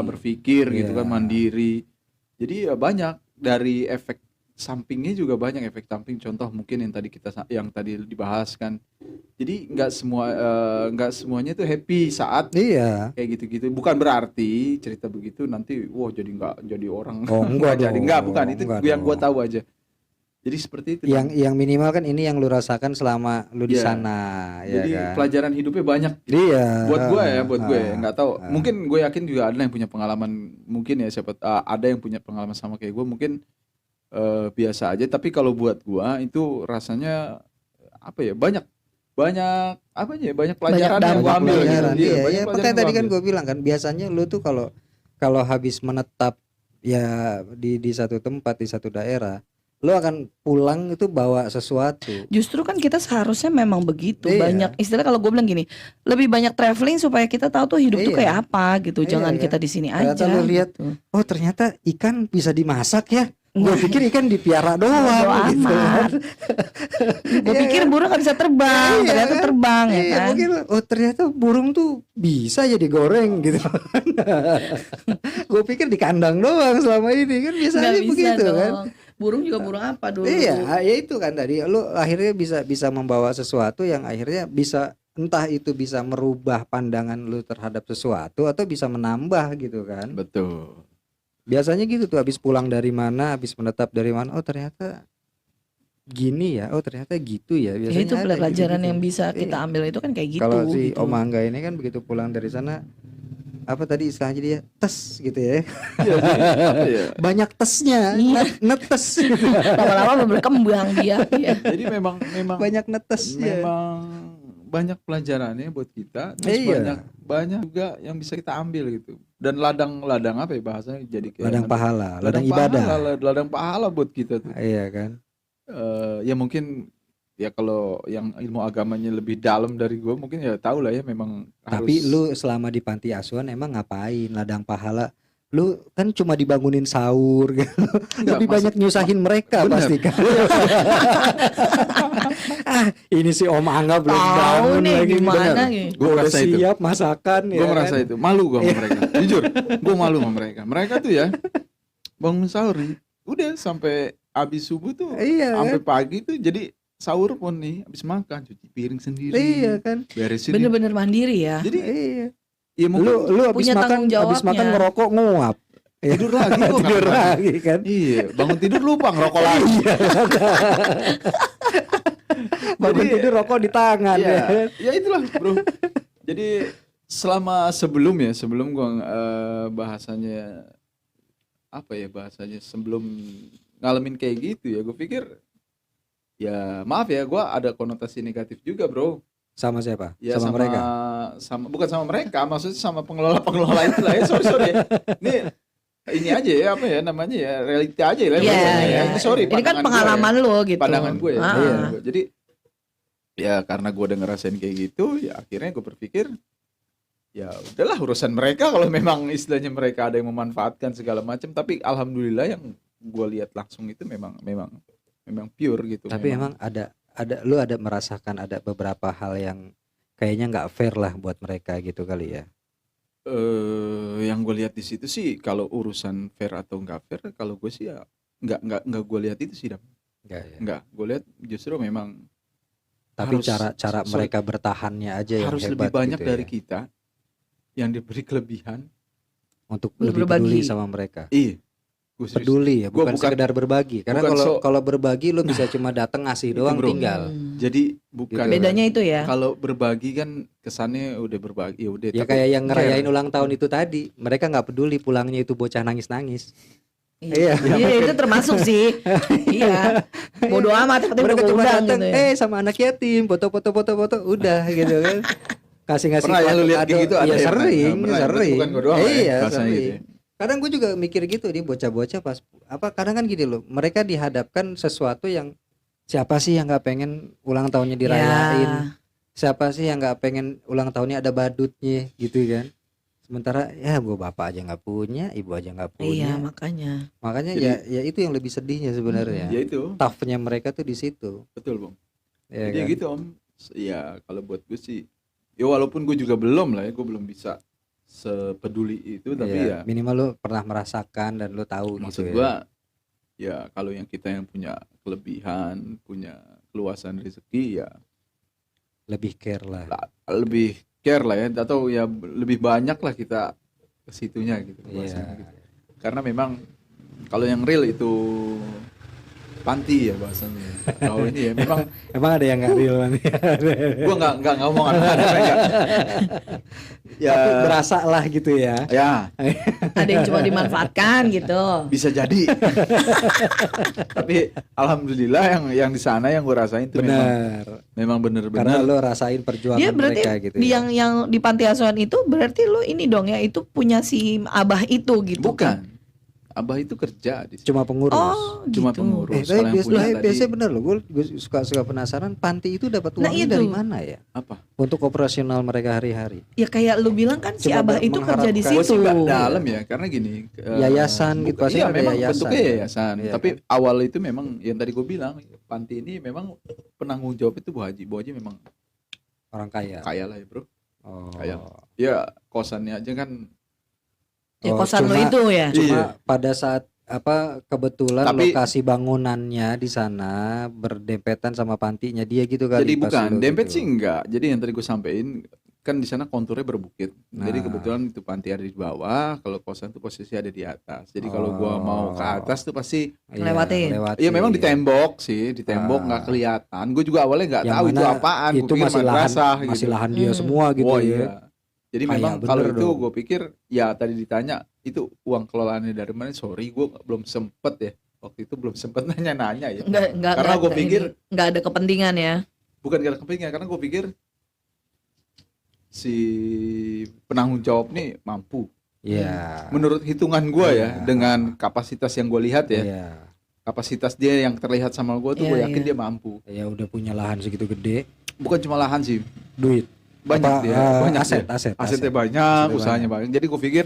berpikir gitu Iya. kan, mandiri. Jadi ya banyak dari efek sampingnya juga banyak efek samping. Contoh mungkin yang tadi dibahas kan. Jadi nggak semuanya tuh happy saat iya. kayak gitu-gitu. Bukan berarti cerita begitu nanti wah jadi nggak jadi orang. Oh, enggak jadi dong, nggak, bukan itu enggak yang gue dong. tahu aja. Jadi seperti itu. Yang minimal kan ini yang lu rasakan selama lu di Iya. sana, ya Jadi kan. pelajaran hidupnya banyak. Iya. Buat gue nggak tahu. ah. Mungkin gue yakin juga ada yang punya pengalaman, mungkin ya siapa ada yang punya pengalaman sama kayak gue, mungkin biasa aja. Tapi kalau buat gue itu rasanya apa ya, banyak apa ya, banyak pelajaran Banyak yang gue ambil gitu. Pelajaran, Iya, iya, banyak iya. pelajaran Makanya yang tadi gua kan ambil. gue bilang kan, biasanya lu tuh kalau habis menetap ya di satu tempat, di satu daerah, lu akan pulang itu bawa sesuatu. Justru kan kita seharusnya memang begitu. Iya. Banyak istilah kalau gue bilang gini, lebih banyak traveling supaya kita tahu tuh hidup tuh Iya. kayak apa gitu. Iya, Jangan iya. kita di sini Ternyata aja. lu lihat, gitu. oh ternyata ikan bisa dimasak ya. Gue Wah. pikir ikan dipiara Bodo doang gitu kan. amat. Gue Iya pikir kan? burung nggak bisa terbang, Iya ternyata kan? terbang ya Iya, kan. mungkin oh ternyata burung tuh bisa ya digoreng gitu. Gue pikir di kandang doang selama ini kan biasanya Nggak bisa begitu dong. kan. Burung juga burung apa dulu? Iya, ya itu kan tadi lu akhirnya bisa membawa sesuatu yang akhirnya bisa, entah itu bisa merubah pandangan lu terhadap sesuatu atau bisa menambah gitu kan. Betul. Biasanya gitu tuh, habis pulang dari mana, habis menetap dari mana, oh ternyata gini ya, oh ternyata gitu ya. Ya, Biasanya itu ada pelajaran gitu-gitu. yang bisa kita Iya. ambil itu kan kayak gitu. Kalau si gitu. Om Angga ini kan begitu pulang dari sana, apa tadi istilahnya dia tes gitu ya. Iya, jadi apa ya? Banyak tesnya, Iya. netes. Lama-lama berkembang dia. Ya. Jadi memang Banyak netesnya. memang banyak pelajarannya buat kita, terus Iya. banyak juga yang bisa kita ambil gitu. Dan ladang apa ya bahasanya, jadi kayak Ladang pahala, ladang pahala, ibadah. ladang pahala buat kita tuh. Iya kan. Ya mungkin ya kalau yang ilmu agamanya lebih dalam dari gue mungkin ya tahu lah ya, memang Tapi harus. lu selama di panti asuhan emang ngapain ladang pahala? Lu kan cuma dibangunin sahur gitu. Enggak, Lebih banyak nyusahin mereka bener. pasti kan. Ini si Om Angga belum Tahu bangun nih lagi. gimana Bener. nih. Gue Udah merasa itu. siap masakan Gue ya merasa kan? itu malu gue sama mereka, jujur gue malu sama mereka. Mereka tuh ya bangun sahur nih, udah sampai habis subuh tuh, Iya sampai kan? pagi tuh, jadi sahur pun nih habis makan cuci piring sendiri, Iya kan? beresin. Bener-bener mandiri ya. Jadi Iya. ya mungkin Lu habis punya makan tanggung jawabnya. ngerokok nguap. Ya. tidur lagi gua Tidur kadang-kadang. lagi kan? Iya, bangun tidur lupa ngerokok lagi. Iya. Bangun Jadi, tidur rokok di tangan ya. Iya, ya itulah bro. Jadi sebelum gua bahasanya apa ya, bahasanya sebelum ngalamin kayak gitu ya, gue pikir ya maaf ya, gue ada konotasi negatif juga bro. Sama siapa? Ya sama mereka. bukan sama mereka, maksudnya sama pengelola itu lah ya. Sorry ya. Ini aja ya, apa ya namanya ya, realita aja ya. Iya, bahasanya ya. iya. Ini sorry, Ini kan pandangan gua pengalaman ya. lo gitu. Pandangan gue ya. Ah. pandangan gue. Jadi ya karena gue udah ngerasain kayak gitu, ya akhirnya gue berpikir ya udahlah urusan mereka, kalau memang istilahnya mereka ada yang memanfaatkan segala macam. Tapi alhamdulillah yang gue lihat langsung itu memang pure gitu. Tapi emang ada lu ada merasakan ada beberapa hal yang kayaknya nggak fair lah buat mereka gitu kali ya. Yang gue lihat di situ sih, kalau urusan fair atau nggak fair, kalau gue sih ya nggak gue lihat itu sih, Dam. Enggak ya. Nggak, gue lihat justru memang Tapi harus- cara mereka bertahannya aja yang harus hebat lebih banyak gitu dari ya. kita yang diberi kelebihan. Untuk Lu lebih berbagi. peduli sama mereka. Iya, gue serius. Peduli ya, Gua bukan bukan- sekedar berbagi. Karena bukan kalau berbagi lu bisa cuma datang ngasih Itu, doang bro. tinggal. Jadi bukan Gitu. Bedanya itu ya. kalau berbagi kan kesannya udah berbagi, ya udah. Ya tapi kayak yang ngerayain care. ulang tahun itu tadi, mereka nggak peduli pulangnya itu bocah nangis-nangis. Iya, Iya. itu termasuk sih. Iya. Bodoh amat, yang penting Mereka udah cuma undang datang, gitu ya. sama anak yatim, foto, udah gitu kan. Kasih Pernah ya lu lihat kayak gitu? Ada ya ya? sering, Pernah ya? sering. Bukan gua doang lah ya, Iya, bahasanya sering. gitu ya. Kadang gue juga mikir gitu nih bocah-bocah pas kadang kan gini loh, mereka dihadapkan sesuatu yang siapa sih yang nggak pengen ulang tahunnya dirayain? Ya. Siapa sih yang nggak pengen ulang tahunnya ada badutnya gitu kan? Sementara ya gua bapak aja nggak punya, ibu aja nggak Iya, punya. makanya. Makanya Jadi- ya itu yang lebih sedihnya sebenarnya. Ya itu, Toughnya mereka tuh di situ. betul Bang. Ya Jadi kan? gitu Om. Ya kalau buat gue sih, ya walaupun gue juga belum lah ya, gue belum bisa sepeduli itu, tapi Iya, ya minimal lu pernah merasakan dan lu tahu maksud gitu gue ya. ya kalau yang kita yang punya kelebihan, punya keluasan rezeki, ya Lebih care lah. lebih care lah ya, atau ya lebih banyak lah kita ke situnya gitu, Iya. bahasanya gitu. Karena memang kalau yang real itu panti ya bahasanya. Kalau ini ya memang Emang ada yang nggak real nih. gua nggak ngomong ada mereka. Ya, Tapi berasa lah gitu ya. ya Ada yang cuma dimanfaatkan gitu. bisa jadi. Tapi alhamdulillah yang di sana yang gua rasain itu Benar. memang Karena bener-bener. lu rasain perjuangan Dia berarti mereka gitu di ya. yang di panti asuhan itu berarti lu ini dong ya, itu punya si abah itu gitu kan. Bukan. Abah itu kerja di situ. Cuma pengurus. Oh, Cuma gitu. pengurus. Tapi Kalau yang punya tadi biasanya bener loh, gue suka penasaran panti itu dapat Nah, uangnya itu. dari mana ya apa? untuk operasional mereka hari-hari. Ya kayak lu bilang kan si Coba abah itu kerja di mengharapkan. situ. Gua sih nggak dalam ya, karena gini. Yayasan gitu, pasti Iya ada memang yayasan. bentuknya yayasan. Iya, Tapi awal itu memang yang tadi gue bilang, panti ini memang penanggung jawab itu Bu Haji. Bu Haji memang Orang kaya. kaya lah ya bro. Oh. Kaya. Ya kosannya aja kan. Ya Oh, kosan lu cuma- itu ya. Cuma Iya. pada saat kebetulan Tapi- lokasi bangunannya di sana berdempetan sama pantinya dia gitu kali. Jadi pas bukan lu dempet gitu. sih enggak. Jadi yang tadi gue sampein kan di sana konturnya berbukit. Jadi Nah. kebetulan itu panti ada di bawah, kalau kosan tuh posisi ada di atas. Jadi kalau gua mau ke Oh. atas tuh pasti Iya, Lewatin. iya memang di tembok sih, di tembok nggak Ah. kelihatan. Gue juga awalnya nggak Yang tahu itu mana apaan. Gua Itu pikir masih lahan, madrasah masih gitu. lahan dia Hmm. semua gitu Oh ya. iya. Jadi Kayak memang bener kalau itu dong. gue pikir ya tadi ditanya itu uang kelolaannya dari mana? Sorry gue belum sempet ya. Waktu itu belum sempet nanya-nanya ya. Enggak Karena gue pikir enggak ada kepentingan ya. bukan karena kepentingan, karena gue pikir si penanggung jawab nih mampu. Iya. Menurut hitungan gue ya, Iya. dengan kapasitas yang gue lihat ya, Iya. kapasitas dia yang terlihat sama gue tuh Iya, gue yakin iya. dia mampu. Ya udah punya lahan segitu gede, Bukan cuma lahan sih, duit. banyak Apa, dia, banyak aset, dia. aset. Asetnya banyak, Asetnya usahanya banyak. Jadi gue pikir,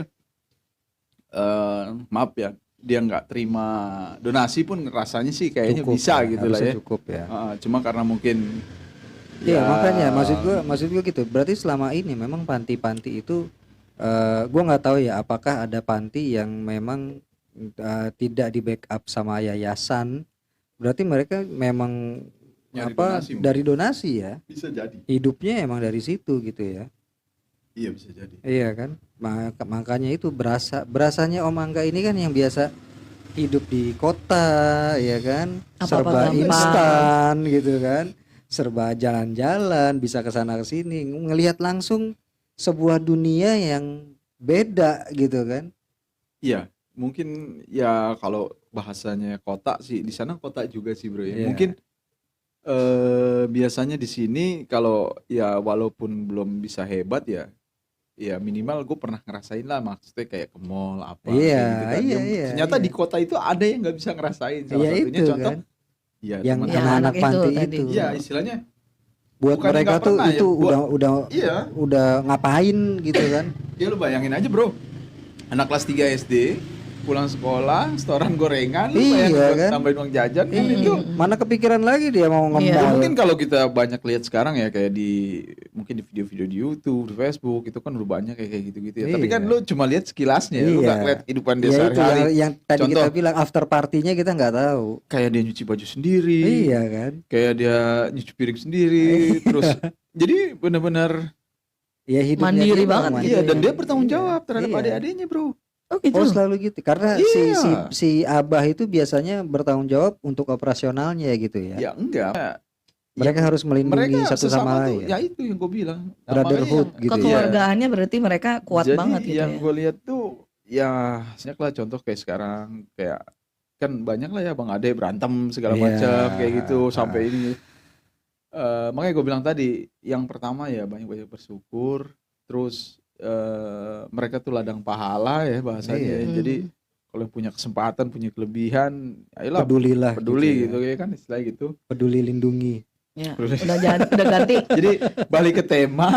maaf ya, dia nggak terima donasi pun rasanya sih kayaknya Cukup bisa ya, gitu lah harusnya ya. Cukup ya. Cuma karena mungkin Iya, makanya maksud gua gitu. Berarti selama ini memang panti-panti itu gua nggak tahu ya apakah ada panti yang memang tidak di backup sama yayasan. Berarti mereka memang Nyari apa donasi, dari donasi ya. bisa jadi. Hidupnya emang dari situ gitu ya. Iya bisa jadi. Iya kan? Makanya itu berasanya Om Angga ini kan yang biasa hidup di kota ya kan, Apa-apa serba gampang. instan gitu kan, serba jalan-jalan, bisa ke sana ke sini, ngelihat langsung sebuah dunia yang beda gitu kan. Iya, mungkin ya kalau bahasanya kota sih di sana kota juga sih bro ya. Iya. Mungkin biasanya di sini kalau ya walaupun belum bisa hebat ya, ya minimal gue pernah ngerasain lah, maksudnya kayak ke mall apa Iya, kayak gitu kan. iya, Ya, iya, ternyata iya. di kota itu ada yang nggak bisa ngerasain. Salah Iya satunya itu contoh, kan, ya yang teman-teman. Ya, anak-anak anak itu panti tadi. itu. Iya istilahnya, Buat bukan mereka nggak tuh pernah ya, itu buat- iya. udah ngapain gitu kan. Ya lu bayangin aja bro, anak kelas 3 SD pulang sekolah, setoran gorengan, lu Iya, bayangin buat kan? tambahin uang jajan kan itu. Mana kepikiran lagi dia mau Iya. Ya, nge-mall. mungkin kalau kita banyak lihat sekarang ya kayak mungkin di video-video di YouTube, di Facebook itu kan udah banyak kayak gitu-gitu ya. Tapi Iya. kan lu cuma lihat sekilasnya, lu Iya. nggak lihat kehidupan dia Ya itu sehari-hari. yang tadi Contoh. kita bilang after partinya kita nggak tahu. Kayak dia nyuci baju sendiri, Iya kan. kayak dia nyuci piring sendiri, terus jadi benar-benar Ya hidupnya Mandiri dia banget mandiri. iya, dan dia Iya. bertanggung jawab terhadap Iya. adik-adiknya bro. Oh gitu. Oh selalu gitu karena si Iya. abah itu biasanya bertanggung jawab untuk operasionalnya gitu ya. Ya enggak. Mereka Ya, harus melindungi mereka satu sesama sama tuh, lain. ya itu yang gue bilang. Nah, Brotherhood makanya gitu ya. Kekeluargaannya berarti mereka kuat Jadi banget gitu yang ya. gue lihat tuh ya banyak lah contoh kayak sekarang, kayak kan banyak lah ya bang ade berantem segala Iya. macam kayak gitu sampai ini. Makanya gue bilang tadi yang pertama ya banyak-banyak bersyukur, terus mereka tuh ladang pahala ya bahasanya. Iya. Jadi kalau yang punya kesempatan, punya kelebihan, ayolah Pedulilah peduli gitu gitu ya kan istilah gitu. Peduli lindungi. Ya, Peduli. udah ganti, Jadi balik ke tema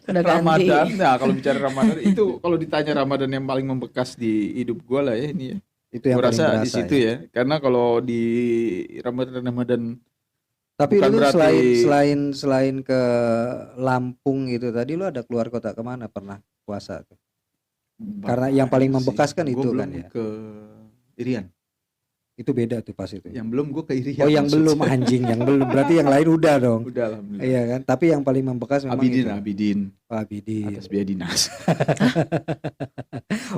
udah ganti. Ramadan. Nah kalau bicara Ramadan itu, kalau ditanya Ramadan yang paling membekas di hidup gue lah ya ini ya. Itu yang Gue paling rasa berasa di situ ya. Karena kalau di Ramadan Tapi bukan lu berarti- selain ke Lampung gitu tadi lu ada keluar kota kemana pernah puasa tuh? Karena yang paling membekas kan itu belum kan ya. ke Irian. Itu beda tuh pas itu. Yang belum gue ke Irian. Oh yang maksudnya. belum anjing, yang belum. Berarti yang lain udah dong. Udah alhamdulillah. Iya kan? Tapi yang paling membekas memang Abidin, itu. Abidin Oh, Abidin. atas biaya dinas.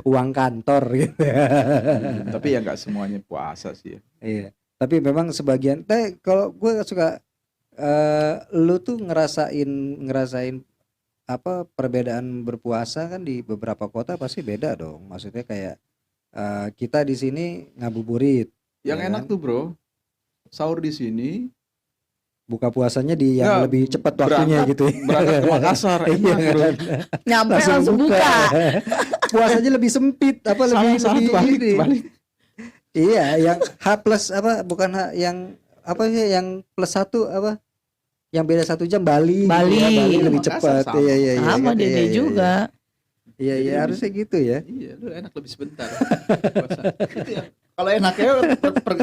Uang kantor gitu. Tapi ya nggak semuanya puasa sih ya. Iya. Tapi memang sebagian. Kalau gue suka lu tuh ngerasain apa perbedaan berpuasa kan di beberapa kota pasti beda dong. Maksudnya kayak kita di sini ngabuburit. Yang Ya enak kan? tuh bro, sahur di sini, Buka puasanya di yang Nggak, lebih cepat waktunya berangkat- gitu. berangkat ke Makassar, Iya enak, bro. kan? Nyampe langsung buka. Puasanya lebih sempit apa lebih Salah lebih balik, ini. balik. Iya, yang H plus apa bukan H yang apa sih yang plus 1 apa? Yang beda 1 jam Bali. Bali. Gitu ya, Bali Iya, lebih Makassar cepat. sama. Iya iya iya. Sama kan? Dede Iya, iya, juga. Iya iya Jadi harusnya gitu ya. Iya, lu enak lebih sebentar. Puasa. Itu ya. Kalau enaknya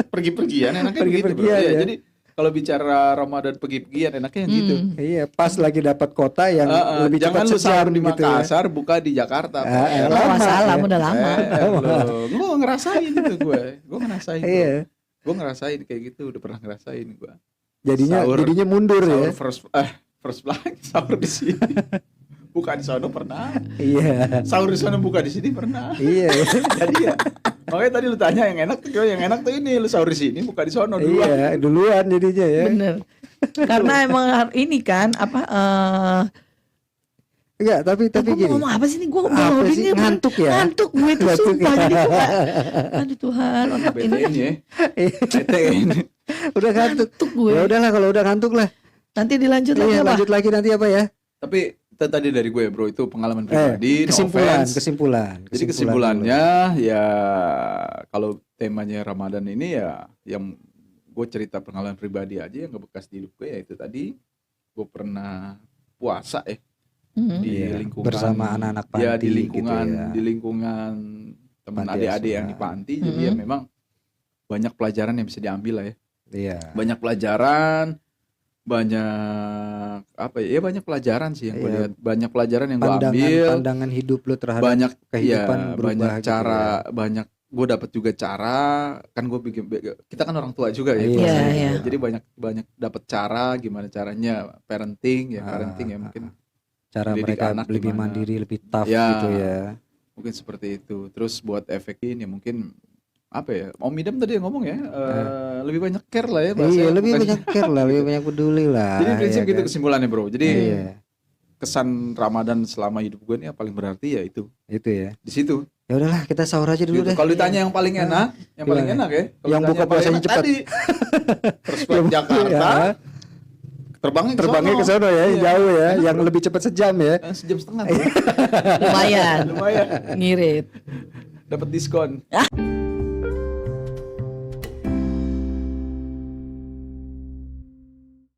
pergi-pergian, enaknya begitu, bro. Pergi-pergian, Iya, ya. jadi kalau bicara Ramadan pergi-pergian enaknya yang gitu. Iya, pas lagi dapat kota yang lebih Jangan cepat lu sejam sahur di gitu ya. Makassar, buka di Jakarta. Ah, Lama lama salah, ya. udah lama. Gue ngerasain itu gue ngerasain. Iya. Gue ngerasain kayak gitu, udah pernah ngerasain gue. Jadinya Sahur- mundur Sahur ya. first flight, sahur di sini. Buka di sana pernah. Iya. Sahur di sana buka di sini pernah. Iya. Jadi ya. Makanya tadi lu tanya yang enak tuh ini lu sahur di sini buka di sono dulu. Iya, duluan jadinya ya. Bener. Karena emang ini kan apa Enggak, tapi gue gini. ngomong apa sih nih, gue Apa ngomong sih? Ngantuk ya? Ngantuk gue tuh Ngantuk sumpah ya. jadi gue aduh Tuhan otak ini BTN ya. BTN. Udah ngantuk. ngantuk gue. Ya udahlah kalau udah ngantuk lah. Nanti dilanjut lagi Iya, apa? lanjut lagi nanti apa ya? Tapi tadi dari gue bro, itu pengalaman pribadi. No kesimpulan, offense. kesimpulan. Jadi kesimpulannya ya kalau temanya Ramadan ini ya yang gue cerita pengalaman pribadi aja yang ngebekas di hidup gue, ya itu tadi gue pernah puasa di lingkungan bersama anak-anak panti ya, di lingkungan gitu ya. di lingkungan teman Panti adik-adik yang asuhan. di panti. Jadi ya memang banyak pelajaran yang bisa diambil lah ya. Iya. Banyak pelajaran, banyak apa ya, banyak pelajaran sih yang gue lihat, banyak pelajaran yang gue ambil, Pandangan hidup lu terhadap banyak kehidupan berubah banyak gitu cara, ya. banyak gue dapat juga cara, kan gue bikin, kita kan orang tua juga ya, Iya, bahasanya iya. gitu ya. Jadi banyak dapat cara gimana caranya parenting ya, parenting ya mungkin Cara didik mereka anak lebih gimana. mandiri, lebih tough Ya, gitu ya. mungkin seperti itu. Terus buat efekin ya mungkin apa ya, Om Idam tadi yang ngomong ya, lebih banyak care lah ya bahasanya. Iya, lebih Bukan- banyak care lah, lebih banyak peduli lah. Jadi prinsip ya gitu kan? kesimpulannya bro. Jadi Iya, kesan Ramadan selama hidup gue ini yang paling berarti ya itu itu ya. di situ. Ya udahlah, kita sahur aja dulu Gitu. deh. Kalau ditanya yang paling enak, yang paling Gimana? enak ya. Kalau Yang ditanya buka yang paling puasanya enak cepat. tadi. Perspektif Jakarta, Ya. Terbangnya ke sono ya, Iya. jauh ya, yang lebih cepat sejam ya. Sejam setengah bro. Lumayan. Lumayan. Ngirit. Dapat diskon.